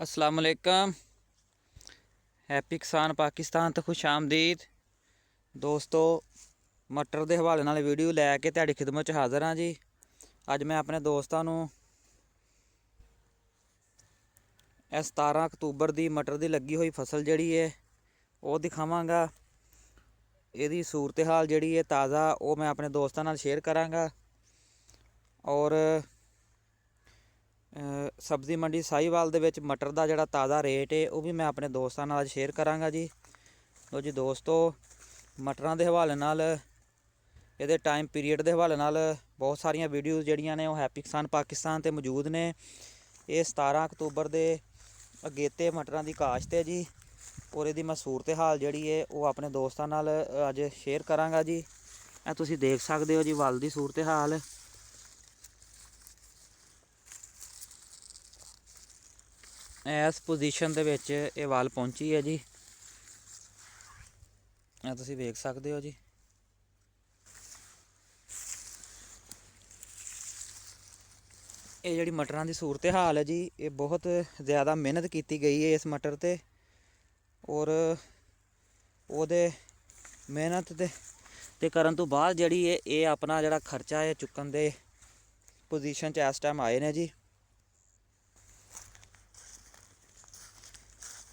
अस्सलाम वालेकुम। हैप्पी किसान पाकिस्तान तो खुश आमदीद दोस्तों। मटर के हवाले नाल वीडियो लैके तुहाडी खिदमत च हाज़र हाँ जी। अज मैं अपने दोस्तों नूं 17 अक्तूबर की मटर की लगी हुई फसल जिहड़ी है वो दिखावांगा। इहदी सूरत हाल जिहड़ी है ताज़ा वो मैं अपने दोस्तों नाल शेयर करांगा। और सब्जी मंडी साहिवाल दे विच मटर का जिहड़ा ताज़ा रेट है वो भी मैं अपने दोस्तों नाल शेयर करांगा जी। तो जी दोस्तों, मटरां दे हवाले नाल इहदे टाइम पीरीयड दे हवाले नाल बहुत सारियां वीडियोज़ जिहड़ियां ने वो हैप्पी किसान पाकिस्तान ते मौजूद ने। ये 17 अक्तूबर दे अगेते मटरां दी काश्त है जी। और इहदी मैं सूरत हाल जिहड़ी है वो अपने दोस्तों नाल अज शेयर करांगा जी। ਇਹ ਤੁਸੀਂ देख सकते हो जी वल दी सूरत हाल। इस पोजीशन दे विच ये वल पहुंची है जी। ਇਹ ਤੁਸੀਂ देख सकते हो जी। ये जिहड़ी मटरां दी सूरत हाल है जी, ये बहुत ज़्यादा मेहनत की गई है इस मटर ते। और ओहदे मेहनत ते करन तो बाद जिहड़ी ये अपना जिहड़ा खर्चा है चुकन दे पोजीशन च इस टाइम आए ने जी।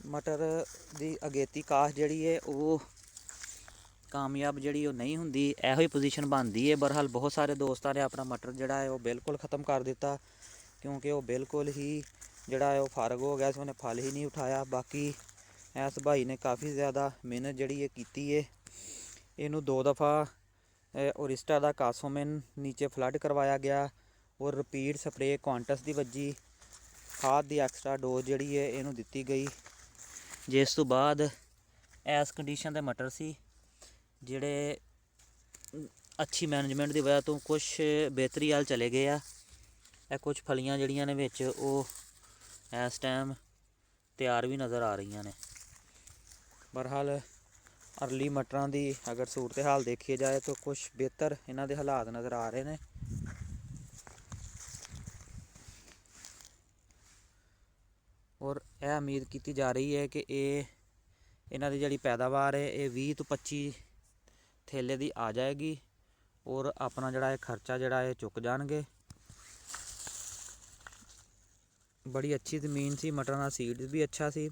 मटर की अगेती काश्त जिहड़ी है वो कामयाब जिहड़ी वो नहीं हुंदी, इहो ही पोजीशन बनती है। बहरहाल बहुत सारे दोस्तों ने अपना मटर जिहड़ा है वो बिल्कुल ख़त्म कर दिता, क्योंकि वो बिल्कुल ही जिहड़ा है वो फारग हो गया, उसने फल ही नहीं उठाया। बाकी इस भाई ने काफ़ी ज़्यादा मेहनत जिहड़ी है कीती है। इनू 2 दफ़ा ओरिस्टा का कासोमिन नीचे फ्लड करवाया गया और रिपीट स्प्रे क्वांटस की वजी, खाद की एक्सट्रा डोज जिहड़ी है इनू दित्ती गई। जिस तो बाद इस कंडीशन के मटर सी जिहड़े अच्छी मैनेजमेंट की वजह तो कुछ बेहतरी वाल चले गए आ। कुछ फलियां जिहड़ियां ने विच वो इस टाइम तैयार भी नज़र आ रही ने। बहरहाल अर्ली मटरां की अगर सूरत हाल देखी जाए तो कुछ बेहतर इन्हां दे हालात नज़र आ रहे हैं। और यह उम्मीद की जा रही है कि इन्हां दी जिहड़ी पैदावार है ये 20 तो 25 थैले दी आ जाएगी और अपना जिहड़ा खर्चा जिहड़ा है चुक जाएंगे। बड़ी अच्छी ज़मीन सी, मटरां दा सीड भी अच्छा सी,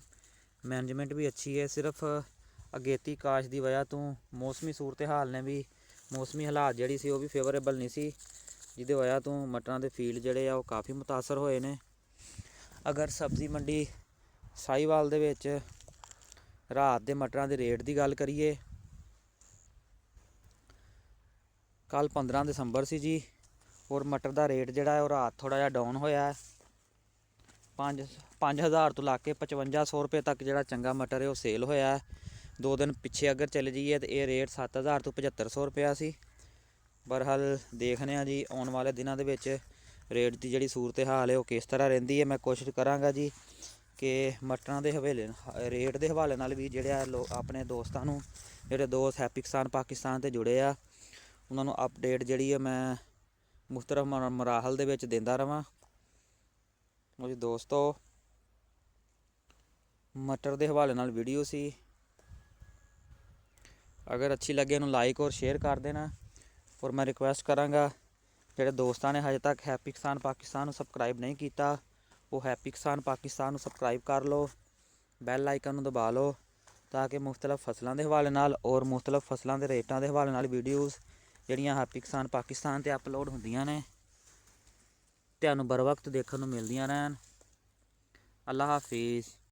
मैनेजमेंट भी अच्छी है। सिर्फ अगेती काश की वजह तो मौसमी सूरत हाल ने भी, मौसमी हालात जिहड़ी सी वो भी फेवरेबल नहीं सी, जिहदी वजह तो मटरां दे फील्ड जिहड़े आ वो काफ़ी मुतासर होए ने। अगर सब्जी मंडी साहिवाल दे विच रात दे मटरां दे रेट की गल करिए, कल 15 दिसंबर सी जी और मटर का रेट जिहड़ा है वो रात थोड़ा जिहा डाउन होया है। 5,000 तो ला के 5500 रुपये तक जिहड़ा चंगा मटर है वो सेल होया है। 2 दिन पिछे अगर चले जाइए तो ये रेट 7,000 तो 7500 रुपया सी। बहरहाल देखने जी आने वाले दिनों के रेट की जिहड़ी सूरत हाल है वो किस तरह रहिंदी है। मैं कोशिश करांगा जी कि मटरां दे हवेले रेट के हवाले नाल भी जिहड़े अपने दोस्तों नूं, जिहड़े दोस्त हैप्पी किसान पाकिस्तान ते जुड़े आ उन्हां नूं अपडेट जिहड़ी है मैं मुख्तलिफ मराहल दे विच दिंदा रवां। जी दोस्तों, मटर के हवाले नाल वीडियो सी, अगर अच्छी लगे इन्हूं लाइक और शेयर कर देना। और मैं रिक्वेस्ट करांगा जिहड़े दोस्तों ने हजे तक हैप्पी किसान पाकिस्तान सबसक्राइब नहीं किया वो हैप्पी किसान पाकिस्तान सबसक्राइब कर लो, बैल आइकन दबा लो, ताकि मुख्तलिफ फसलों के हवाले नाल और मुख्तलिफ फसलों के रेटों के हवाले नाल वीडियोज़ जिहड़ियां हैप्पी किसान पाकिस्तान ते अपलोड होंदियां ने तुहानूं बर वक्त देखने नूं मिलदियां रहन। अल्लाह हाफिज़।